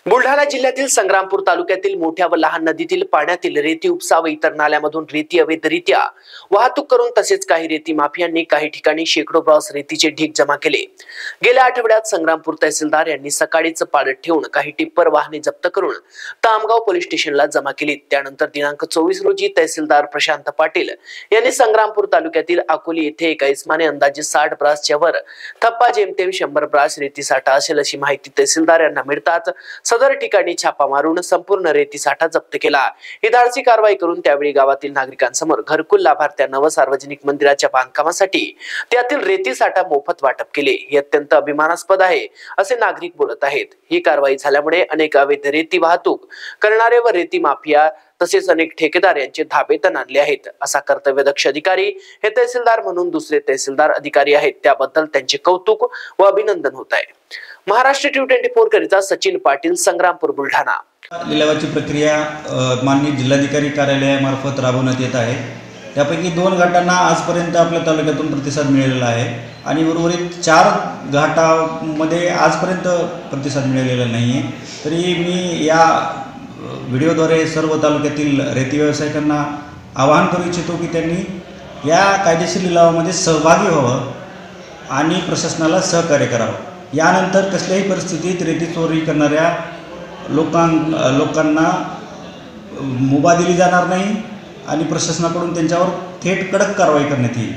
बुलढाणा जिल्ह्यातील संग्रामपूर तालुक्यातील मोठ्या व लहान नदीतील पाण्यातील रेती उपसा व इतर नाल्यामधून रेती अवैधरित्या वाहतूक करून तसेच काही रेती माफियांनी काही ठिकाणी शेकडो ब्रॉस रेतीचे ढीग जमा केले। गेल्या आठवड्यात संग्रामपूर तहसीलदार यांनी सकाळीच पाळत ठेवून काही टिप्पर वाहने जप्त करून तामगाव पोलीस स्टेशनला जमा केली। त्यानंतर दिनांक 24 रोजी तहसीलदार प्रशांत पाटील यांनी संग्रामपूर तालुक्यातील अकोली येथे एका इसमाने अंदाजे 60 ब्रासच्या वर थप्पा जेमतेम 100 ब्रास रेती साठा असेल अशी माहिती तहसीलदार यांना मिळताच सदर ठिकाणी छापा मारून संपूर्ण रेती साठा जप्त केला। ही धाडसी कारवाई करून त्यावेळी गावातील नागरिकांसमोर घरकुल लाभार्थ्यांना व सार्वजनिक मंदिराच्या बांधकामासाठी त्यातील रेती साठा मोफत वाटप केले। हे अत्यंत अभिमानास्पद आहे असे नागरिक बोलत आहेत। ही कारवाई झाल्यामुळे अनेक अवैध रेती वाहतूक करणारे व रेती माफिया तसेच अनेक ठेकेदार यांचे धाबे आणले आहेत। असा कर्तव्यदक्ष अधिकारी हे तहसीलदार म्हणून दुसरे तहसीलदार अधिकारी आहेत, त्याबद्दल त्यांचे कौतुक व अभिनंदन होत आहे। महाराष्ट्र T24 करिता सचिन पाटील, संग्रामपूर, बुलढाणा। लिलावाची प्रक्रिया माननीय जिल्हाधिकारी कार्यालयामार्फत राबवण्यात येत आहे। त्यापैकी 2 घाटांना आजपर्यंत आपल्या तालुक्यातून प्रतिसाद मिळालेला आहे आणि उर्वरित 4 घाटामध्ये आजपर्यंत प्रतिसाद मिळालेला नाही आहे। तरी मी या व्हिडिओद्वारे सर्व तालुक्यातील रेती व्यावसायिकांना आवाहन करू इच्छितो की त्यांनी या कायदेशीर लिलावामध्ये सहभागी व्हावं आणि प्रशासनाला सहकार्य करावं। यानंतर कसल्याही परिस्थितीत रेती चोरी करणाऱ्या लोकांना मुभा दिली जाणार नाही आणि प्रशासनाकडून त्यांच्यावर थेट कडक कारवाई करण्यात येईल।